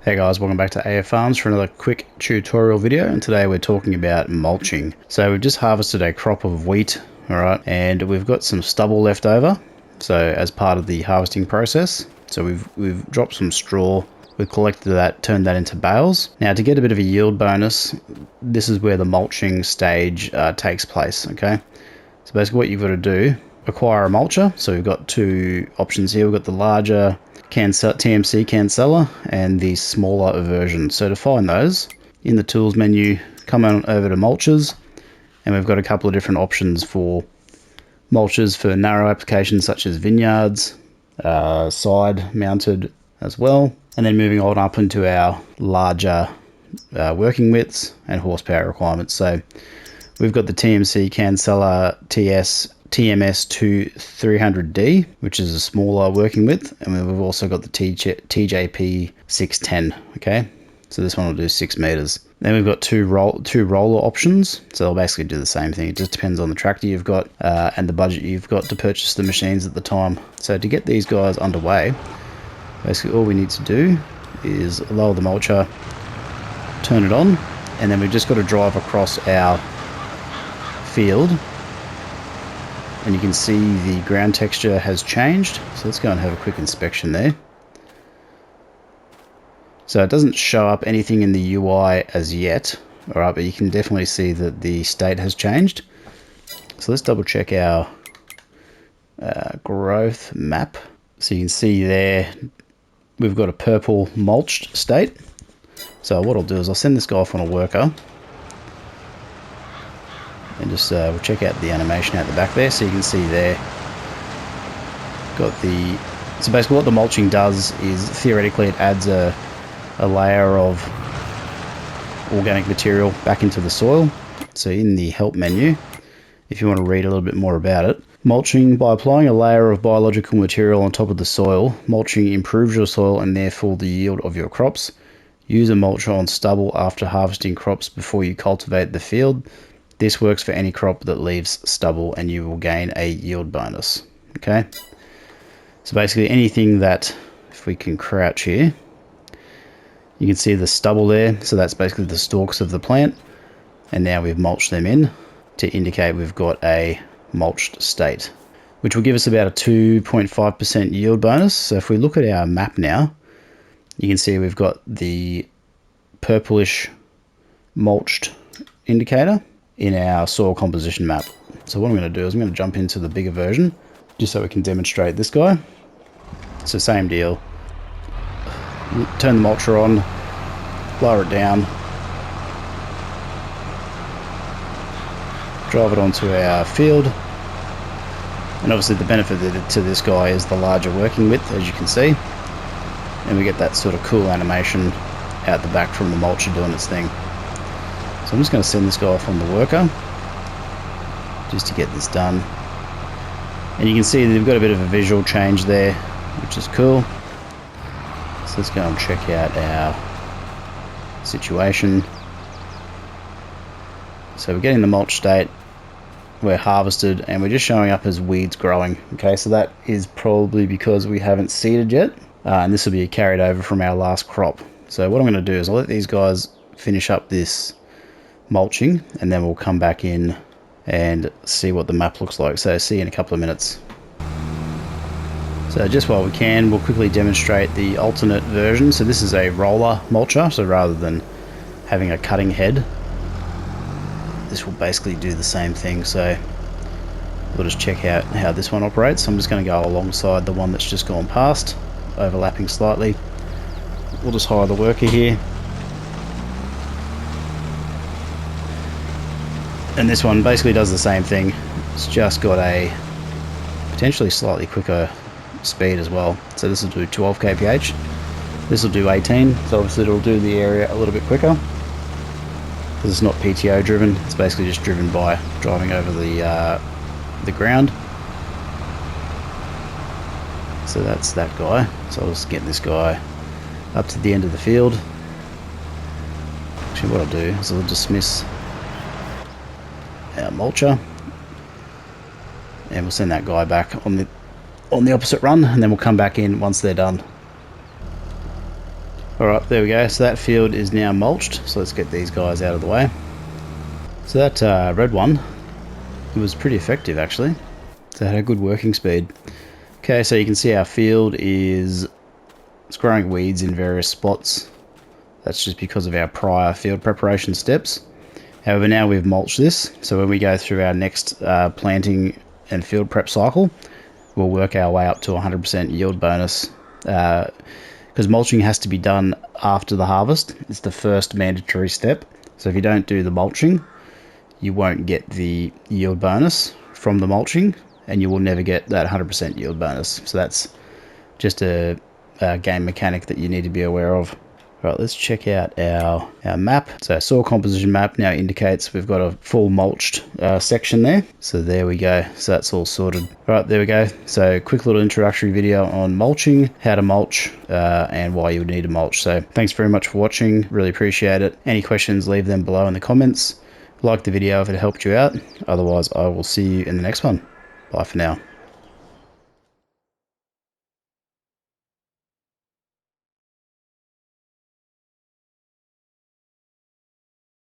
Hey guys, welcome back to AF Farms for another quick tutorial video, and today we're talking about mulching. So we've just harvested a crop of wheat, alright, and we've got some stubble left over, so as part of the harvesting process. So we've dropped some straw, we've collected that, turned that into bales. Now to get a bit of a yield bonus, this is where the mulching stage takes place, okay? So basically what you've got to do, acquire a mulcher. So we've got two options here. We've got the larger TMC canceller and the smaller version. So to find those, in the tools menu, come on over to mulchers, and we've got a couple of different options for mulchers for narrow applications such as vineyards, side mounted as well, and then moving on up into our larger working widths and horsepower requirements. So we've got the TMC canceller TMS2 300D, which is a smaller working width, and we've also got the TJP 610. Okay, so this one will do 6 meters. Then we've got two roller options, so they'll basically do the same thing. It just depends on the tractor you've got and the budget you've got to purchase the machines at the time. So to get these guys underway, basically all we need to do is lower the mulcher, turn it on, and then we've just got to drive across our field, and you can see the ground texture has changed. So let's go and have a quick inspection there. So it doesn't show up anything in the UI as yet, alright, but you can definitely see that the state has changed. So let's double check our growth map. So you can see there we've got a purple mulched state. So what I'll do is I'll send this guy off on a worker, and just we'll check out the animation out the back there. So you can see there, so basically what the mulching does is theoretically it adds a layer of organic material back into the soil. So in the help menu, if you want to read a little bit more about it, mulching, by applying a layer of biological material on top of the soil, mulching improves your soil and therefore the yield of your crops. Use a mulcher on stubble after harvesting crops before you cultivate the field. This works for any crop that leaves stubble, and you will gain a yield bonus. Okay, so basically anything that, if we can crouch here, you can see the stubble there. So that's basically the stalks of the plant, and now we've mulched them in to indicate we've got a mulched state, which will give us about a 2.5% yield bonus. So if we look at our map now, you can see we've got the purplish mulched indicator in our soil composition map. So what I'm going to do is I'm going to jump into the bigger version just so we can demonstrate this guy. So same deal, turn the mulcher on, lower it down, drive it onto our field, and obviously the benefit to this guy is the larger working width, as you can see, and we get that sort of cool animation out the back from the mulcher doing its thing. So I'm just going to send this guy off on the worker just to get this done. And you can see they've got a bit of a visual change there, which is cool. So let's go and check out our situation. So we're getting the mulch state, we're harvested, and we're just showing up as weeds growing. Okay, so that is probably because we haven't seeded yet, and this will be carried over from our last crop. So what I'm going to do is I'll let these guys finish up this mulching, and then we'll come back in and see what the map looks like. So see you in a couple of minutes. So just while we can, we'll quickly demonstrate the alternate version. So this is a roller mulcher, so rather than having a cutting head, this will basically do the same thing. So we'll just check out how this one operates. I'm just going to go alongside the one that's just gone past, overlapping slightly. We'll just hire the worker here. And this one basically does the same thing. It's just got a potentially slightly quicker speed as well. So this will do 12 kph. This will do 18. So obviously it'll do the area a little bit quicker because it's not PTO driven. It's basically just driven by driving over the ground. So that's that guy. So I'll just get this guy up to the end of the field. Actually, what I'll do is I'll dismiss our mulcher, and we'll send that guy back on the opposite run, and then we'll come back in once they're done. Alright, there we go. So that field is now mulched. So let's get these guys out of the way. So that red one, it was pretty effective actually. So it had a good working speed. Okay, so you can see our field it's growing weeds in various spots. That's just because of our prior field preparation steps. However, now we've mulched this, so when we go through our next planting and field prep cycle, we'll work our way up to 100% yield bonus. Because mulching has to be done after the harvest. It's the first mandatory step. So if you don't do the mulching, you won't get the yield bonus from the mulching, and you will never get that 100% yield bonus. So that's just a game mechanic that you need to be aware of. Right, let's check out our map. So our soil composition map now indicates we've got a full mulched section there. So there we go. So that's all sorted. Right, there we go. So quick little introductory video on mulching, how to mulch, and why you would need to mulch. So thanks very much for watching. Really appreciate it. Any questions, leave them below in the comments. Like the video if it helped you out. Otherwise, I will see you in the next one. Bye for now.